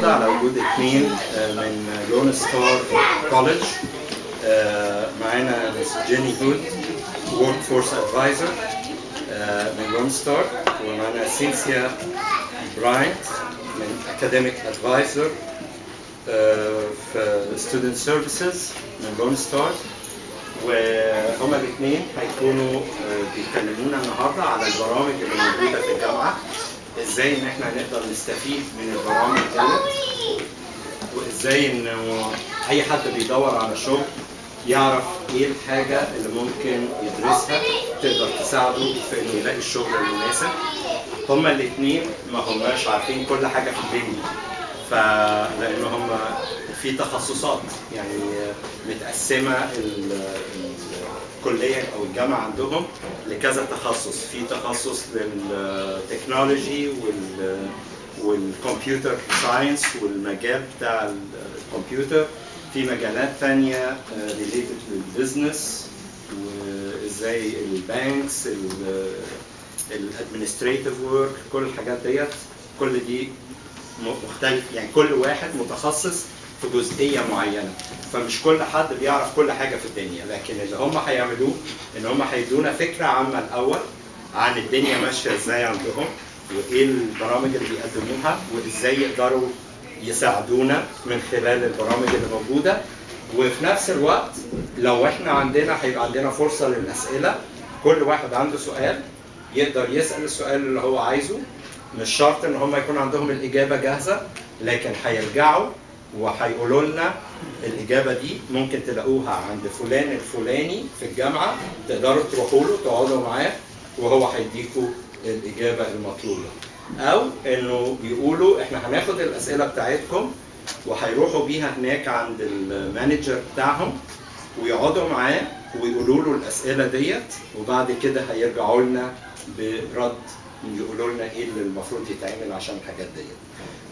على وجود اثنين من لون ستار كوليدج. معانا مس جيني هود ورك فورس ادفايزر من لون ستار، ومعانا سينسيا براينت من اكاديميك ادفايزر في ستودنت سيرفيسز من لون ستار. وهما الاثنين هيكونوا بيكلمونا النهارده على البرامج اللي موجوده في الجامعه، ازاي ان احنا نقدر نستفيد من البرامج ديت، وازاي انه اي حد بيدور على شغل يعرف ايه الحاجه اللي ممكن يدرسها تقدر تساعده في انه يلاقي الشغل المناسب. هما الاثنين ما هماش عارفين كل حاجه في الدنيا، فلان هما في تخصصات يعني متقسمه الكليه او الجامعه عندهم لكذا تخصص. في تخصص للتكنولوجي والكمبيوتر ساينس والمجال بتاع الكمبيوتر. في مجالات ثانيه ريليتد للبزنس، وازاي البانكس، الادمنستريتيف ورك، كل الحاجات ديت. كل دي مختلف، يعني كل واحد متخصص في جزئيه معينه، فمش كل حد بيعرف كل حاجه في الدنيا. لكن اللي هم هيعملوه ان هم هيدونا فكره عامه الاول عن الدنيا ماشيه ازاي عندهم، وايه البرامج اللي بيقدموها، وازاي يقدروا يساعدونا من خلال البرامج اللي موجوده. وفي نفس الوقت لو احنا هيبقى عندنا فرصه للاسئله. كل واحد عنده سؤال يقدر يسال السؤال اللي هو عايزه، مش شرط ان هم يكون عندهم الاجابه جاهزه، لكن هيرجعوا وهيقولوا لنا الاجابه دي ممكن تلاقوها عند فلان الفلاني في الجامعه، تقدروا تروحوا له تقعدوا معاه وهو هيديكوا الاجابه المطلوبه. او انه بيقولوا احنا هناخد الاسئله بتاعتكم وهيروحوا بيها هناك عند المانجر بتاعهم ويقعدوا معاه ويقولوا له الاسئله ديت، وبعد كده هيرجعوا لنا برد يقولوا لنا ايه اللي المفروض يتعمل عشان الحاجات ديت.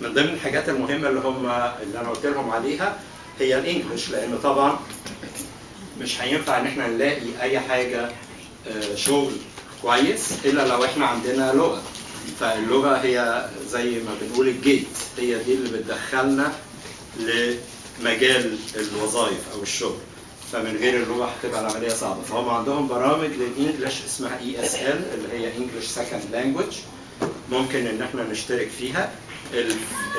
من ضمن الحاجات المهمه اللي انا قلت لهم عليها هي الانجليش، لانه طبعا مش هينفع ان احنا نلاقي اي حاجه شغل كويس الا لو احنا عندنا لغه. فاللغه هي زي ما بنقول الجيت، هي دي اللي بتدخلنا لمجال الوظائف او الشغل. فمن غير اللغه هتبقى العمليه صعبه. فهم عندهم برامج للانجليش اسمها ESL اللي هي English Second Language، ممكن ان احنا نشترك فيها.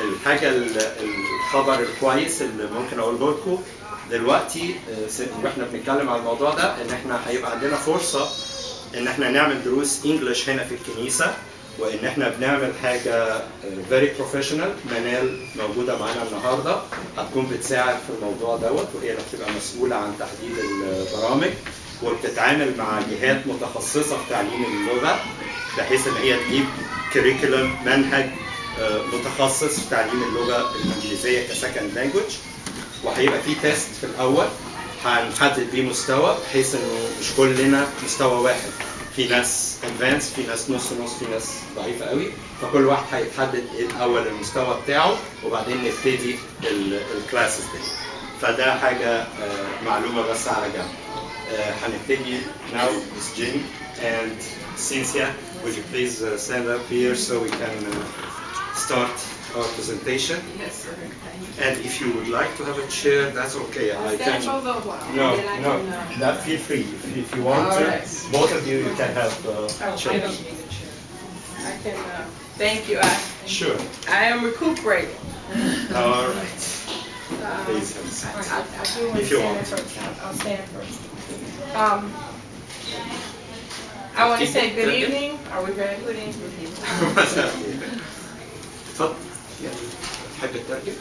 الحاجه الخبر الكويس اللي ممكن اقوله لكم دلوقتي واحنا بنتكلم على الموضوع ده، ان احنا هيبقى عندنا فرصه ان احنا نعمل دروس انجليش هنا في الكنيسه، وان احنا بنعمل حاجه very professional. منال موجوده معانا النهارده هتكون بتساعد في الموضوع دوت، وهي اللي هتبقى مسؤوله عن تحديد البرامج، وبتتعامل مع جهات متخصصه في تعليم اللغه بحيث ان هي تجيب كريكولم، منهج متخصص في تعليم اللغه الانجليزيه كسكند لانجوج. وهيبقى في تيست في الاول هنحدد بيه مستوى، بحيث انه مش كلنا مستوى واحد، في ناس ادفانس، في ناس نص نص، في ناس ضعيفه قوي. فكل واحد هيتحدد الاول المستوى بتاعه، وبعدين نبتدي الكلاسز دي. فده حاجه معلومه بس على جنب. هنبتدي now with Jim and Cynthia. Would you please stand up here so we can start our presentation? Yes, sir. And if you would like to have a chair, that's okay. I can. For a little while. No, Then I no. can, That feel free. If you want to, right. both of you can have I don't chairs. need a chair. I can. Thank you. Sure. I am recuperating. All right. Please have a seat. I do want If to you stand want. first. I'll stand first. I want to say good evening. Are we ready? Good evening. اتفضل. تحب الترجمة؟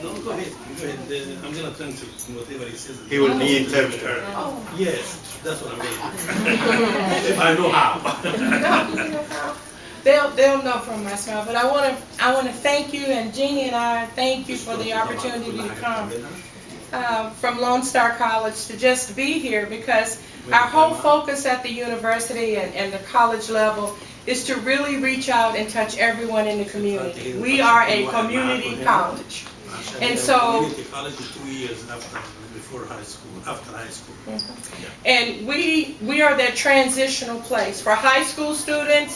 No, go ahead. Go ahead. I'm going to turn to whatever he says. He will be interpreter. Yes, that's what I'm going to do. If I know how. They'll know from my smile, but I want to thank you, and Jeannie and I thank you for the opportunity to come from Lone Star College to just be here, because our whole focus at the university and the college level is to really reach out and touch everyone in the community. We are a community college. And so, community college 2 years before high school, after high school. and we are that transitional place for high school students.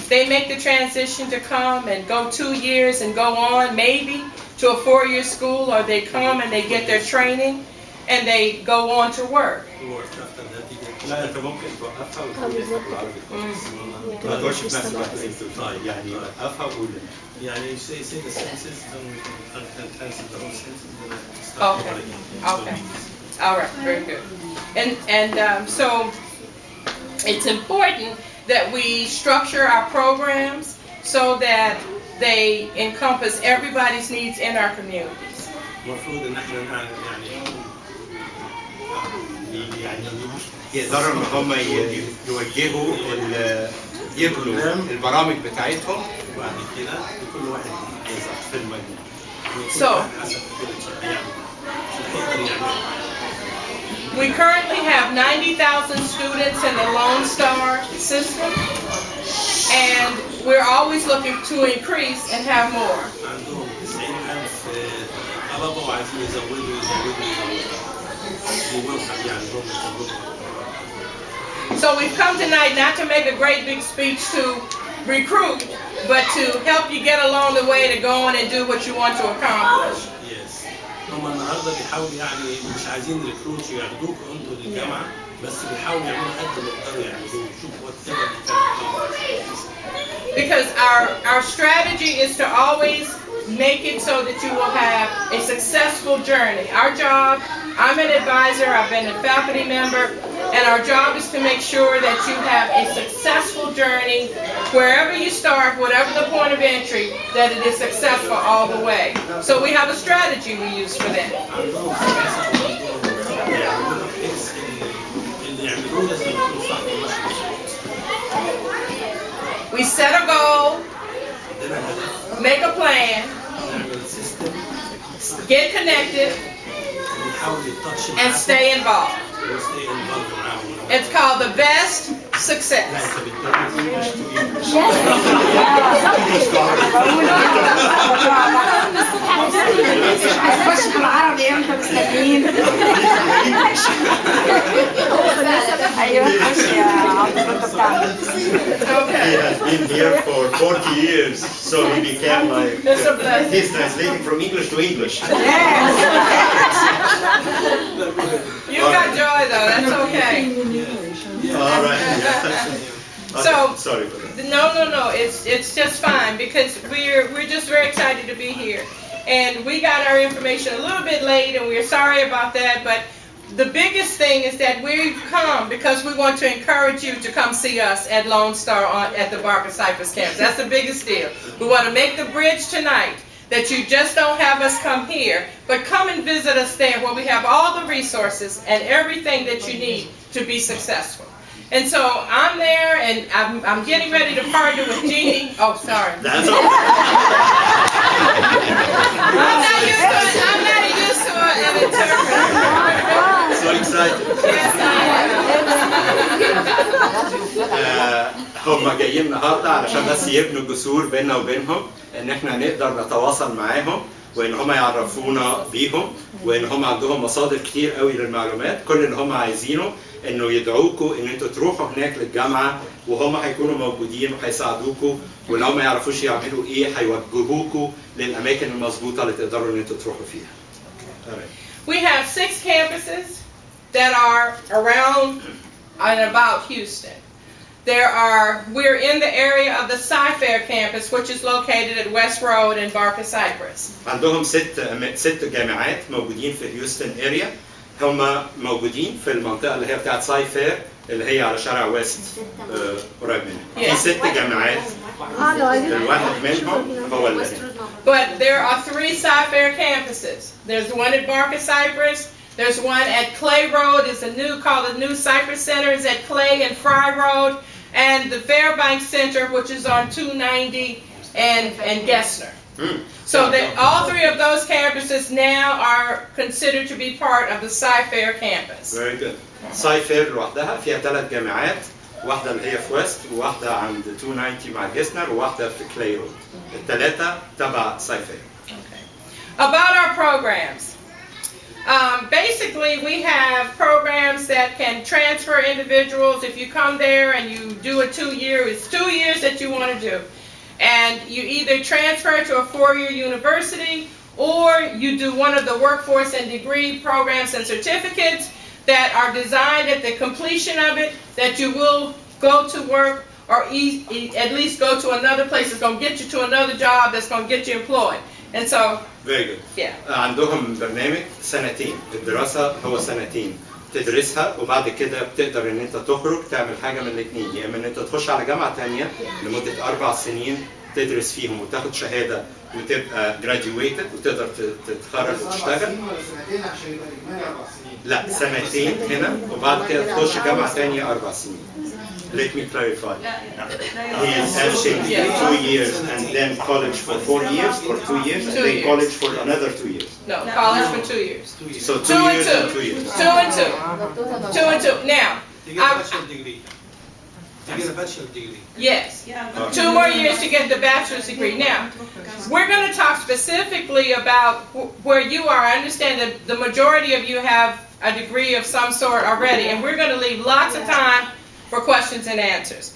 They make the transition to come and go 2 years and go on maybe to a 4-year school, or they come and they get their training and they go on to work. لا انت ممكن توقفها وتقول بالعربي كويس. ما تقولش في نفس الوقت زي طيب يعني وقفها وقول يعني say the sentences and cancel the whole sentence and then start Okay. over again. Okay. All right. Very good. And so it's important that we structure our programs so that they encompass everybody's needs in our communities. المفروض ان احنا يعني يقدروا ان هم يوجهوا يبنوا البرامج بتاعتهم وبعد كده كل واحد في المجموعة. So we currently have 90,000 students in the Lone Star system, and we're always looking to increase and have more. عندهم 90,000 طلبة وعايزين يزودوا. So we've come tonight not to make a great big speech to recruit, but to help you get along the way to go on and do what you want to accomplish. Yes. هم النهارده بيحاولوا يعني مش عايزين ريكروت ياخدوكوا انتوا للجامعة، بس بيحاولوا يعملوا قد ما يقدروا يعملوه، شوفوا وات Because our strategy is to always make it so that you will have a successful journey. Our job, I'm an advisor, I've been a faculty member, and our job is to make sure that you have a successful journey wherever you start, whatever the point of entry, that it is successful all the way. So we have a strategy we use for that. We set a goal, make a plan, get connected, and stay involved. It's called the best success. He has been here for 40 years, so he became like, he's translating from English to English. You got joy though, that's okay. All right. So, sorry for that. No, it's just fine because we're just very excited to be here. And we got our information a little bit late and we're sorry about that, but the biggest thing is that we've come because we want to encourage you to come see us at Lone Star at the Barker Cypress campus. That's the biggest deal. We want to make the bridge tonight that you just don't have us come here, but come and visit us there where we have all the resources and everything that you need to be successful. And so I'm there and I'm getting ready to partner with Jeannie. Oh, sorry. That's okay. I'm not used to an interpreter. So excited. Yes, I am. هم جايين النهارده علشان بس يبنوا جسور بيننا وبينهم ان احنا نقدر نتواصل معاهم وان هم يعرفونا بيهم وان هم عندهم مصادر كتير قوي للمعلومات. كل اللي هم عايزينه انه يدعوكوا ان انتوا تروحوا هناك للجامعه وهم هيكونوا موجودين وهيساعدوكوا ولو ما يعرفوش يعملوا ايه هيوجهوكوا للاماكن المظبوطه اللي تقدروا ان انتوا تروحوا فيها. We have 6 campuses that are around and about Houston. We're in the area of the Cy-Fair campus, which is located at West Road in Barker Cypress. عندهم 6 جامعات موجودين في هيوستن اريا. هم موجودين في المنطقه اللي هي بتاعت ساي-فير اللي هي على شارع ويست قريب منها. في 6 جامعات. الواحد منهم هو اللي But there are 3 Cy-Fair campuses. There's the one at Barker Cypress. There's one at Clay Road. It's called the New Cypress Center. It's at Clay and Fry Road. And the Fairbanks Center, which is on 290 and Gessner. So all 3 of those campuses now are considered to be part of the Cy-Fair campus. Very good. ساي-فير لوحدها فيها 3 جامعات، واحدة اللي هي في ويست وواحدة عند 290 مع جيسنر وواحدة في كلاي رود. ال3 تبع ساي-فير. About our programs. Basically, we have programs that can transfer individuals. If you come there and you do a 2-year, it's 2 years that you want to do. And you either transfer to a 4-year university, or you do one of the workforce and degree programs and certificates that are designed at the completion of it, that you will go to work or at least go to another place that's going to get you to another job that's going to get you employed. And so, very good. Yeah. عندهم برنامج سنتين، الدراسة هو سنتين تدرسها، وبعد كده بتقدر ان انت تخرج تعمل حاجة من الاثنين، يا اما ان انت تخش على جامعة تانية لمدة 4 سنين تدرس فيهم وتاخد شهادة وتبقى graduated وتقدر تتخرج وتشتغل. لا، سنتين هنا وبعد كده تخش جامعة تانية 4 سنين. Let me clarify. He is asking 2 years and then college for 4 years or 2 years and then college for another 2 years. No, college for 2 years. So 2 years and 2 years. 2 and 2. 2 and 2. Now, To get a bachelor's degree. To get a bachelor's degree. Yes. 2 more years to get the bachelor's degree. Now, we're going to talk specifically about where you are. I understand that the majority of you have a degree of some sort already, and we're going to leave lots of time for questions and answers.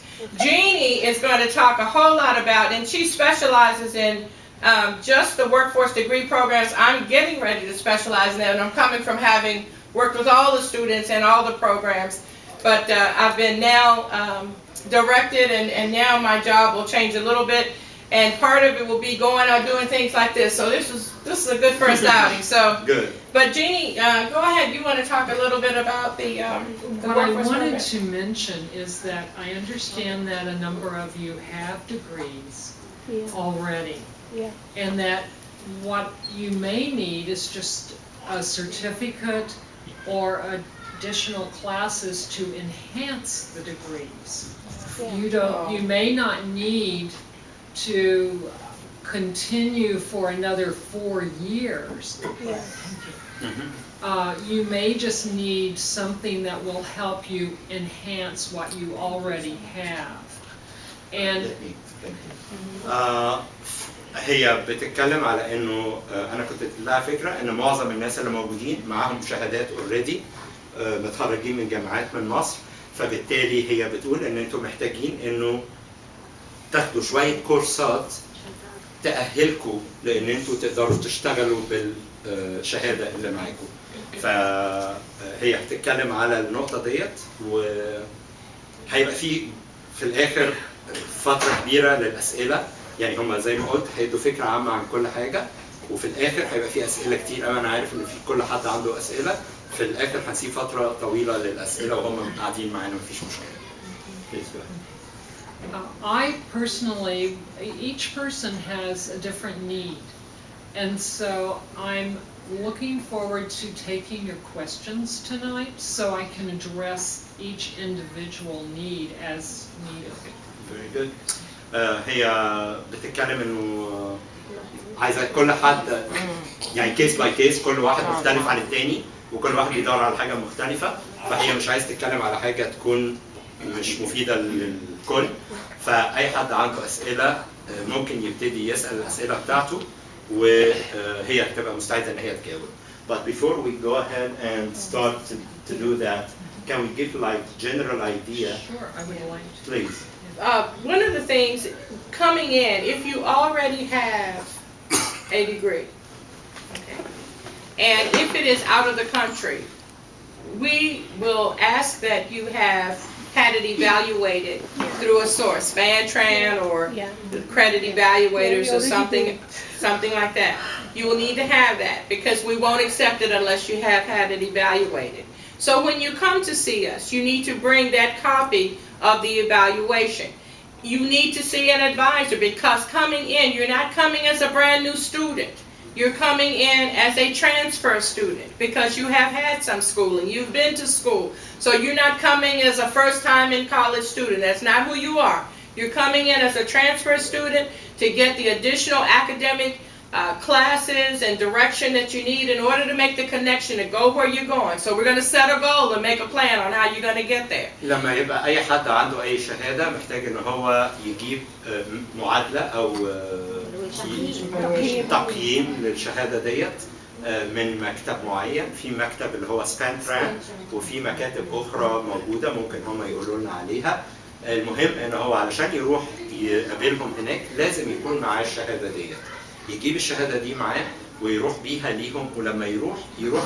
Jeannie is going to talk a whole lot about, and she specializes in just the workforce degree programs. I'm getting ready to specialize in that, and I'm coming from having worked with all the students and all the programs. But I've been now directed, and now my job will change a little bit. And part of it will be going out doing things like this. So this is a good first outing. So good. But Jeannie, go ahead. You want to talk a little bit about the What I workforce wanted program? to mention is that I understand that a number of you have degrees already, and that what you may need is just a certificate or additional classes to enhance the degrees. You may not need to continue for another 4 years. You may just need something that will help you enhance what you already have. And هي بتتكلم على انه انا كنت لها فكره ان معظم الناس اللي موجودين معاهم شهادات اوريدي متخرجين من جامعات من مصر، فبالتالي هي بتقول ان انتم محتاجين انه تاخدوا شويه كورسات تأهلكم لان انتوا تقدروا تشتغلوا بالشهاده اللي معاكم. فهي هتتكلم على النقطه ديت، وهيبقى في الاخر فتره كبيره للاسئله. يعني هم زي ما قلت هيدوا فكره عامه عن كل حاجه، وفي الاخر هيبقى في اسئله كتير. انا عارف ان في كل حد عنده اسئله، في الاخر هنسيب فتره طويله للاسئله وهم قاعدين معانا مفيش مشكله. I personally, each person has a different need, and so I'm looking forward to taking your questions tonight so I can address each individual need as needed. Very good. هي بتتكلم انه عايزه كل حد يعني كيس باي كيس، كل واحد مختلف عن التاني وكل واحد بيدور على حاجه مختلفه، فهي مش عايز تتكلم على حاجه تكون مش مفيده للكل. فاي حد عنده اسئله ممكن يبتدي يسال الاسئله بتاعته وهي هتبقى مستعده ان هي تجاوب. But before we go ahead and start to do that, can we give like general idea? Sure, I would like to. Please. One of the things coming in, if you already have a degree, okay, and if it is out of the country, we will ask that you have had it evaluated through a source, Fantran or credit evaluators or something like that. You will need to have that because we won't accept it unless you have had it evaluated. So when you come to see us, you need to bring that copy of the evaluation. You need to see an advisor because coming in, you're not coming as a brand new student. You're coming in as a transfer student because you have had some schooling. You've been to school. So you're not coming as a first time in college student. That's not who you are. You're coming in as a transfer student to get the additional academic classes and direction that you need in order to make the connection to go where you're going. So we're going to set a goal and make a plan on how you're going to get there. لما يبقى اي حد عنده اي شهاده محتاج ان هو يجيب معادله او تقييم للشهاده ديت من مكتب معين. في مكتب اللي هو سبانتران، وفي مكاتب اخرى موجوده ممكن هم يقولوا لنا عليها. المهم ان هو علشان يروح يقابلهم هناك لازم يكون معاه الشهاده ديت، يجيب الشهاده دي معاه ويروح بيها ليهم. ولما يروح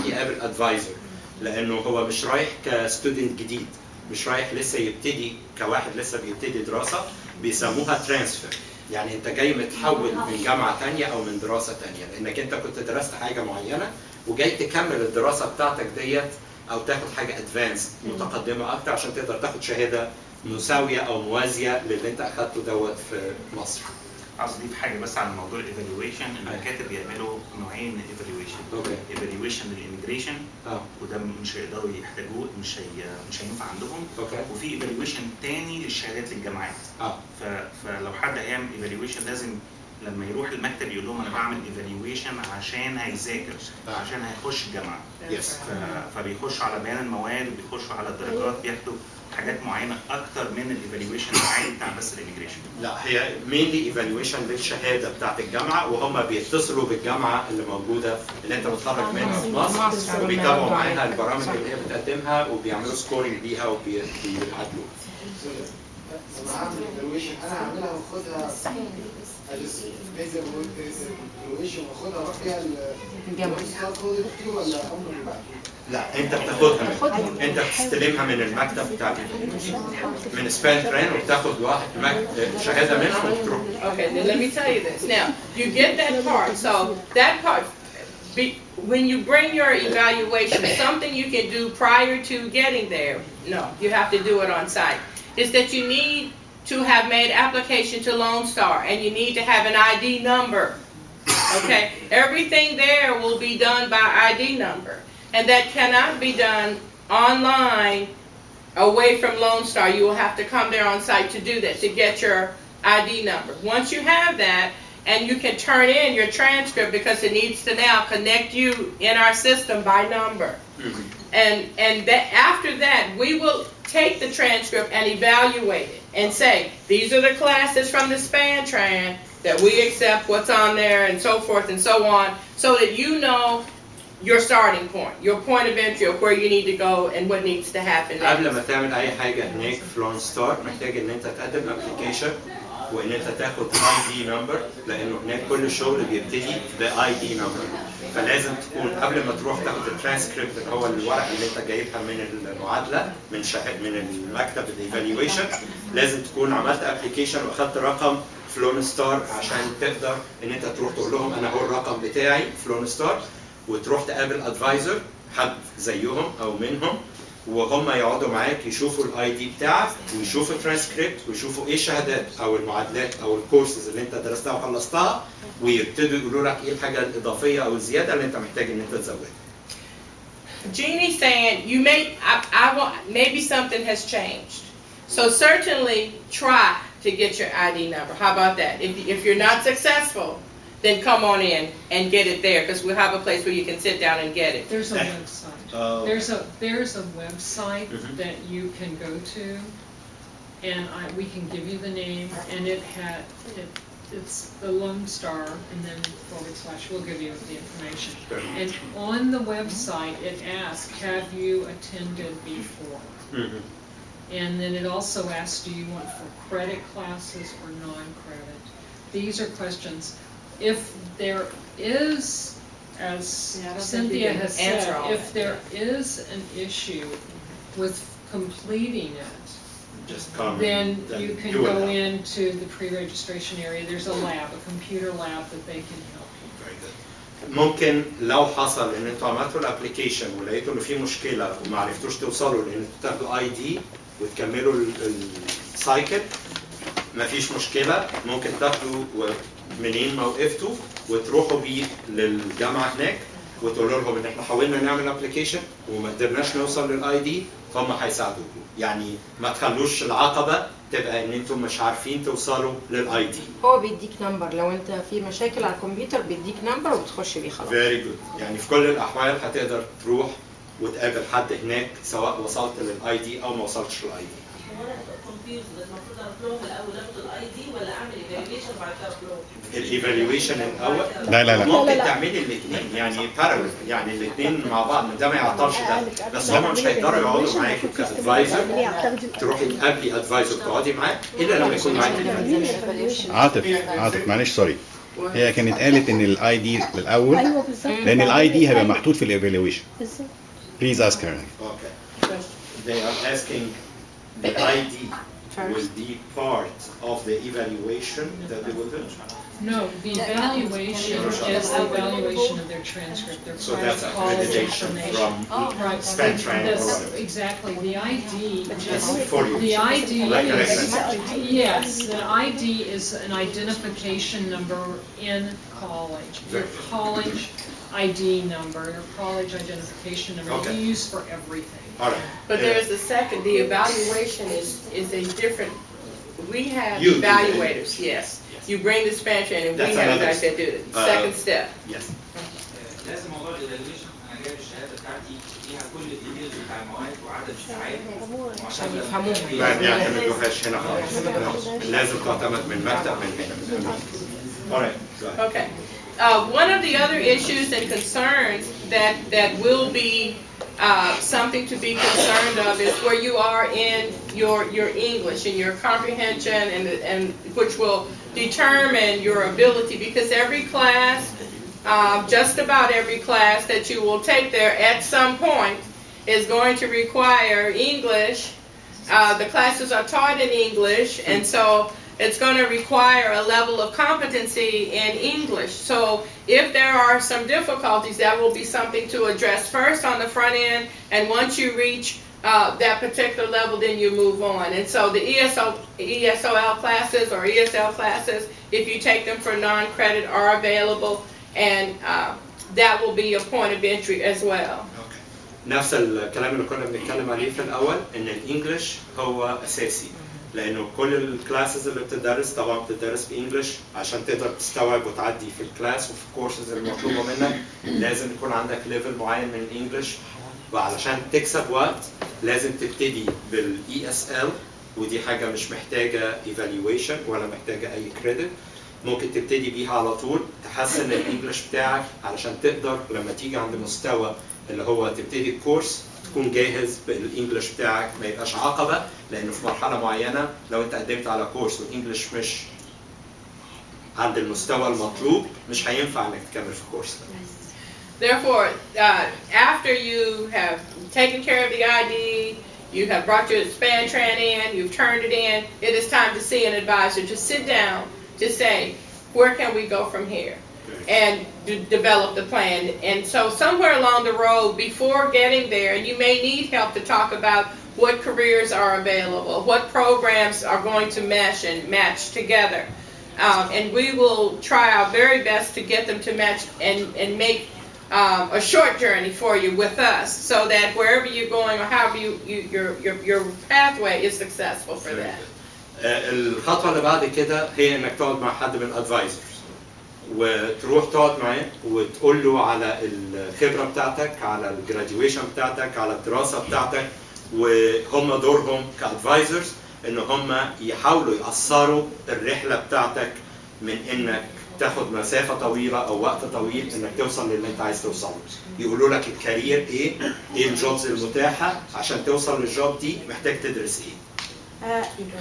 يقابل ادفايزر، لانه هو مش رايح كستودنت جديد، مش رايح لسه يبتدي كواحد لسه بيبتدي دراسه، بيسموها ترانسفير. يعني انت جاي متحول من جامعه ثانيه او من دراسه ثانيه، لانك انت كنت درست حاجه معينه وجاي تكمل الدراسه بتاعتك ديت او تاخد حاجه ادفانس متقدمه اكتر عشان تقدر تاخد شهاده مساويه او موازيه للي انت اخدته دوت في مصر. عاوز اضيف حاجه بس عن موضوع الايفالويشن. المكاتب بيعملوا نوعين من الايفالويشن. ايفالويشن للإيميجريشن وده مش هيقدروا يحتاجوه، مش هينفع عندهم. وفي ايفالويشن تاني للشهادات للجامعات. فلو حد هيعمل ايفالويشن لازم لما يروح المكتب يقول لهم انا بعمل ايفالويشن عشان هيذاكر، عشان هيخش الجامعه. فبيخشوا على بيان المواد وبيخشوا على الدرجات، بياخدوا حاجات معينه اكتر من الايفالويشن العادي بتاع بس الايميجريشن. لا، هي مينلي ايفالويشن للشهاده بتاعت الجامعه، وهم بيتصلوا بالجامعه اللي موجوده اللي انت متخرج منها في مصر، وبيتابعوا معاها البرامج اللي هي بتقدمها وبيعملوا سكورنج بيها وبيعدلوها. انا هعمل ايفالويشن، انا هعملها واخدها زي ما قلت ايفالويشن واخدها اروح بيها الجامعه ولا عمري؟ لا، انت بتاخدها، انت بتستلمها من المكتب بتاعك من سبانتران، وبتاخد واحد شهاده منهم وبتروح. Okay, then let me tell you this. Now, you get that part. So that part, when you bring your evaluation, something you can do prior to getting there. No, you have to do it on site. Is that you need to have made application to Lone Star, and you need to have an ID number. Okay, everything there will be done by ID number. And that cannot be done online away from Lone Star. You will have to come there on site to do that, to get your ID number. Once you have that, and you can turn in your transcript because it needs to now connect you in our system by number. And that after that, we will take the transcript and evaluate it and say, these are the classes from the SpanTran that we accept what's on there and so forth and so on, so that you know your starting point, your point of entry of where you need to go and what needs to happen next. قبل ما تعمل اي حاجه هناك في لون ستار محتاج ان انت تقدم ابلكيشن وان انت تاخد اي دي نمبر، لانه هناك كل الشغل بيبتدي باي دي نمبر. فلازم تكون قبل ما تروح تاخد الترانسكريبت اللي هو الورقه اللي انت جايبها من المعادله من المكتب الايفالويشن، لازم تكون عملت ابلكيشن واخدت رقم فلون ستار عشان تقدر ان انت تروح تقول لهم انا هو الرقم بتاعي فلون ستار، وتروح تقابل ادفايزر حد زيهم او منهم، وهم يقعدوا معاك يشوفوا الاي دي بتاعك ويشوفوا الترانسكريبت ويشوفوا ايه الشهادات او المعادلات او الكورسز اللي انت درستها وخلصتها، ويبتدوا يقولوا لك ايه الحاجه الاضافيه او الزياده اللي انت محتاج ان انت تزودها. Jeannie's saying you I want maybe something has changed. So certainly try to get your ID number. How about that? If you're not successful, then come on in and get it there, because we'll have a place where you can sit down and get it. There's a website. There's a website that you can go to, and we can give you the name, and it's the Lone Star, and then / we'll give you the information. And on the website it asks, have you attended before? And then it also asks, do you want for credit classes or non-credit? These are questions. If there is, as Cynthia has said, if there is an issue with completing it, then you can go into the pre-registration area. There's a lab, a computer lab that they can help you. ممكن لو حصل ان انتوا عملتوا الابلكيشن ولقيتوا انه في مشكله وما عرفتوش توصلوا لان انتوا تاخدوا اي دي وتكملوا السايكل، مفيش مشكله، ممكن تاخدوا منين ما وقفتوا وتروحوا بيه للجامعه هناك وتقولوا لهم ان احنا حاولنا نعمل ابلكيشن وما قدرناش نوصل للاي دي، هم هيساعدوكم. يعني ما تخلوش العقبه تبقى ان انتم مش عارفين توصلوا للاي دي. هو بيديك نمبر، لو انت في مشاكل على الكمبيوتر بيديك نمبر وبتخش بيه خلاص. فيري جود. يعني في كل الاحوال هتقدر تروح وتقابل حد هناك سواء وصلت للاي دي او ما وصلتش للاي دي. الايفالويشن الاول لا. ممكن تعملي الاثنين يعني بارallel، يعني الاثنين مع بعض، ده ما يعطلش ده، بس هم مش هيقدروا يقعدوا معاكي كادفايزر، تروحي تقابلي ادفايزر تقعدي معاه الا لما يكون معاكي الايفالويشن. عاطف معلش سوري، هي كانت قالت ان الاي دي الاول لان الاي دي هيبقى محطوط في الايفالويشن. Please ask her. Okay. They are asking the ID will be part of the evaluation that they will do. No, the evaluation is the evaluation of their transcript, their So that's prior college accreditation information. from Right, Spectrum or that's whatever. exactly, the ID, For you. the ID Like a is, reference. yes, the ID is an identification number in college. Your college ID number, your college identification number, Okay. you use for everything. All right. But there's the second, the evaluation is a different, we have You do that. evaluators, yes. You bring the Spanish in and we That's have another guys that do it. Second step. Yes. لازم موضوع الايفالويشن انا جايب الشهاده بتاعتي فيها كل الديتيلز بتاع المواد وعدد الساعات عشان يفهموها. ما بيعتمدوهاش هنا خالص، لازم تعتمد من مكتب من هنا من أمريكا. All right. Go ahead. Okay. One of the other issues and concerns that will be something to be concerned of is where you are in your English and your comprehension and which will determine your ability, because every class, just about every class that you will take there at some point is going to require English. The classes are taught in English, and so it's going to require a level of competency in English. So if there are some difficulties, that will be something to address first on the front end, and once you reach that particular level, then you move on. And so the ESOL classes or ESL classes, if you take them for non-credit, are available, and that will be a point of entry as well. نفس الكلام اللي كنا بنتكلم عليه في الأول، إن الإنجليش هو أساسي، لأنه كل الكلاسز اللي بتدرس طبعا بتدرس بإنجليش عشان تقدر تستوعب وتعدي في الكلاس وفي الكورسز المطلوبة منك، لازم يكون عندك ليفل معين من الإنجليش، وعلشان تكسب وقت لازم تبتدي بالESL، ودي حاجة مش محتاجة evaluation ولا محتاجة أي كريدت، ممكن تبتدي بيها على طول تحسن الإنجليش بتاعك علشان تقدر لما تيجي عند مستوى اللي هو تبتدي الكورس تكون جاهز بالانجلش بتاعك، ما يبقاش عقبه، لانه في مرحله معينه لو انت قدمت على كورس والانجلش مش عند المستوى المطلوب مش هينفع انك تكمل في الكورس ده. Therefore, after you have taken care of the ID, you have brought your Spantran in, you've turned it in, it is time to see an advisor, to sit down, to say, where can we go from here? And develop the plan. And so somewhere along the road before getting there, you may need help to talk about what careers are available, what programs are going to mesh and match together. And we will try our very best to get them to match and make a short journey for you with us, so that wherever you're going or however your pathway is successful for that. الخطوة اللي بعد كده هي انك تقعد مع حد من الادفايزرز وتروح تقعد معاه وتقول له على الخبرة بتاعتك، على الجراديويشن بتاعتك، على الدراسة بتاعتك، وهم دورهم كادفايزرز ان هم يحاولوا يقصروا الرحلة بتاعتك من انك تاخد مسافة طويلة او وقت طويل انك توصل للي انت عايز توصله. يقولوا لك الكارير ايه الجوبز المتاحة، عشان توصل للجوب دي محتاج تدرس ايه.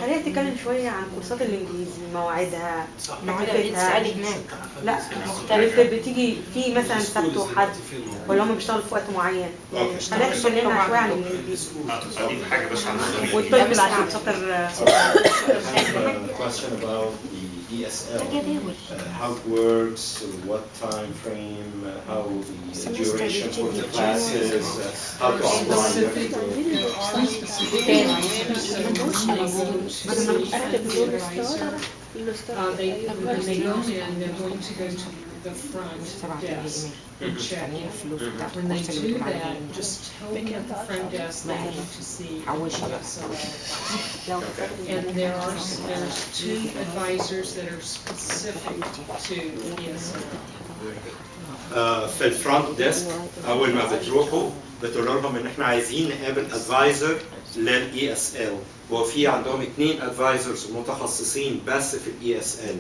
خلينا نتكلم شوية عن كورسات الإنجليزي، مواعيدها، مواعيدها. لا مختلفة، بتيجي في مثلا سبت وحد ولا هم بيشتغلوا في وقت معين. خلينا نتكلم شوية عن الإنجليزي. أضيف حاجة بس عن والطفل عشان خاطر. Question about the ESL, how it works, what time frame, how the duration for the classes, how to apply. When they go in, they're going to go to the front desk and check in. When they do that, just tell them at the front desk they need to see ESL. And there's 2 advisors that are specific to ESL. في الفرونت ديسك اول ما بتروحوا بتقول لهم ان احنا عايزين نقابل ادفايزر للاي اس ال، وفي عندهم 2 ادفايزرز متخصصين بس في الاي اس ال،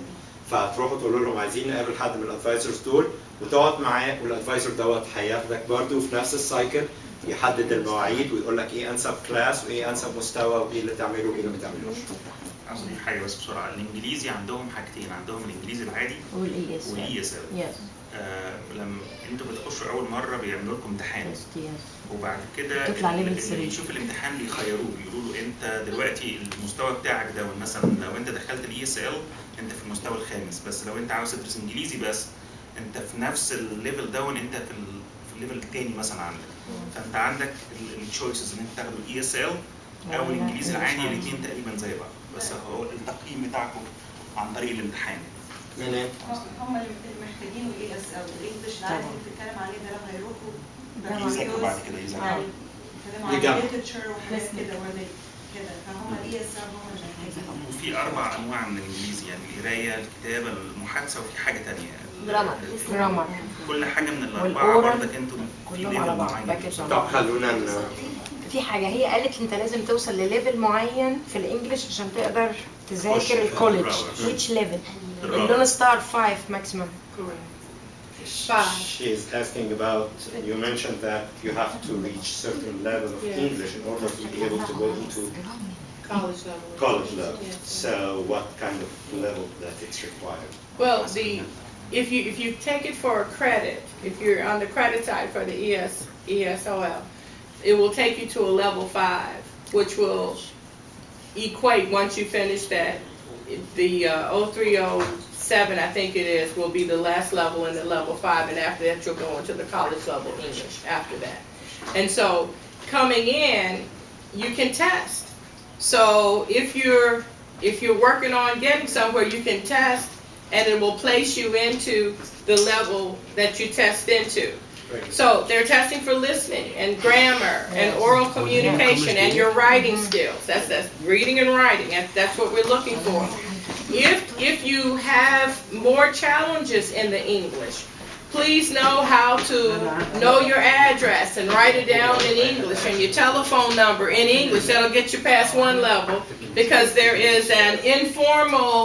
فهتروحوا تقولوا لهم عايزين نقابل حد من الادفايزرز دول وتقعد معاه، والادفايزر دوت هياخدك برضه في نفس السايكل، يحدد المواعيد ويقول لك ايه انسب كلاس وايه انسب مستوى وايه اللي تعمله وايه اللي ما تعملوش. عاوز اضيف حاجه بس بسرعه. الانجليزي عندهم حاجتين، عندهم الانجليزي العادي والاي اس ال. لما انتوا بتخشوا اول مره بيعملوا لكم امتحان، وبعد كده اللي يشوف الامتحان بيخيروه، بيقولوا له انت دلوقتي المستوى بتاعك ده، مثلا لو انت دخلت الاي اس ال انت في المستوى الخامس، بس لو انت عاوز تدرس انجليزي بس انت في نفس الليفل ده، انت في الليفل الثاني مثلا عندك. فانت عندك التشويسز ان انت تاخد الاي اس ال او الانجليزي العادي، الاثنين تقريبا زي بعض، بس هو التقييم بتاعكم عن طريق الامتحان. هم اللي محتاجين الاي اس ال، الانجلش العادي اللي بتتكلم عليه ده لما يروحوا يذاكروا بعد كده يذاكروا يتكلموا عن ليترشر وحاجات كده كده، فهم الاي اس ال هم اللي محتاجين. وفي 4 انواع من الانجليزي، يعني القرايه، الكتابه، المحادثه، وفي حاجه ثانيه جرامر. كل حاجه من الاربعه برضك انتوا في كلهم على بعض. طب خلونا في حاجه هي قالت انت لازم توصل لليفل معين في الانجليش عشان تقدر تذاكر الكوليدج. which level؟ اللون ستار 5 maximum. She is asking about, you mentioned that you have to reach certain level of English in order to be able to go into college level. So what kind of level that it's required? Well, if you take it for a credit, if you're on the credit side for the ESOL, it will take you to a level 5, which will equate, once you finish that, the 0307, I think it is, will be the last level in the level 5, and after that you'll go into the college level English after that. And so coming in, you can test. So if you're working on getting somewhere, you can test, and it will place you into the level that you test into. So they're testing for listening and grammar and oral communication and your writing skills. That's reading and writing. That's what we're looking for. If you have more challenges in the English, please know how to know your address and write it down in English, and your telephone number in English. That'll get you past one level, because there is an informal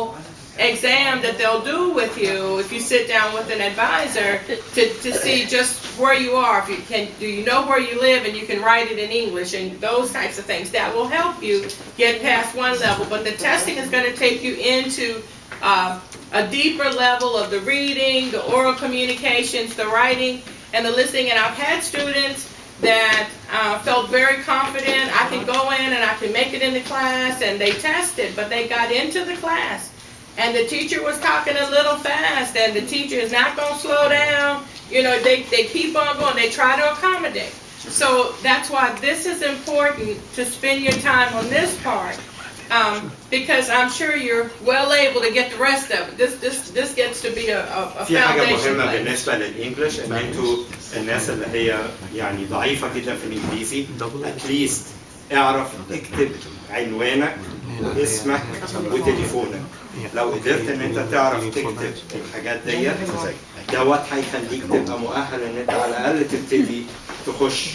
exam that they'll do with you if you sit down with an advisor to see just where you are. If you can, do you know where you live, and you can write it in English, and those types of things that will help you get past one level. But the testing is going to take you into a deeper level of the reading, the oral communications, the writing, and the listening. And I've had students that felt very confident. I can go in and I can make it in the class, and they tested, but they got into the class, and the teacher was talking a little fast, and the teacher is not going to slow down. You know, they keep on going. They try to accommodate. So that's why this is important, to spend your time on this part, because I'm sure you're well able to get the rest of it. This gets to be a في حاجة foundation. مهمة بالنسبة للإنجليش، إن أنتوا الناس اللي هي يعني ضعيفة جدا في الإنجليزي، أتليست اعرف اكتب عنوانك واسمك وتليفونك. لو قدرت ان انت تعرف تكتب الحاجات ديت دوت هيخليك تبقى مؤهل ان انت على الاقل تبتدي تخش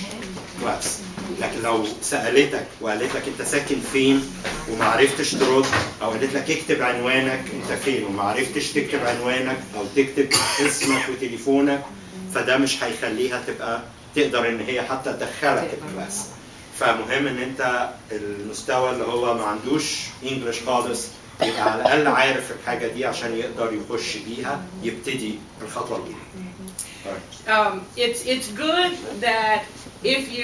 كلاس. لكن لو سالتك وقالت لك انت ساكن فين وما عرفتش ترد، او قالت لك اكتب عنوانك انت فين وما عرفتش تكتب عنوانك او تكتب اسمك وتليفونك، فده مش هيخليها تبقى تقدر ان هي حتى تدخلك الكلاس. فمهم ان انت المستوى اللي هو ما عندوش انجلش خالص يبقى على الاقل عارف الحاجه دي عشان يقدر يخش بيها يبتدي الخطوه الاولى. It's good that if you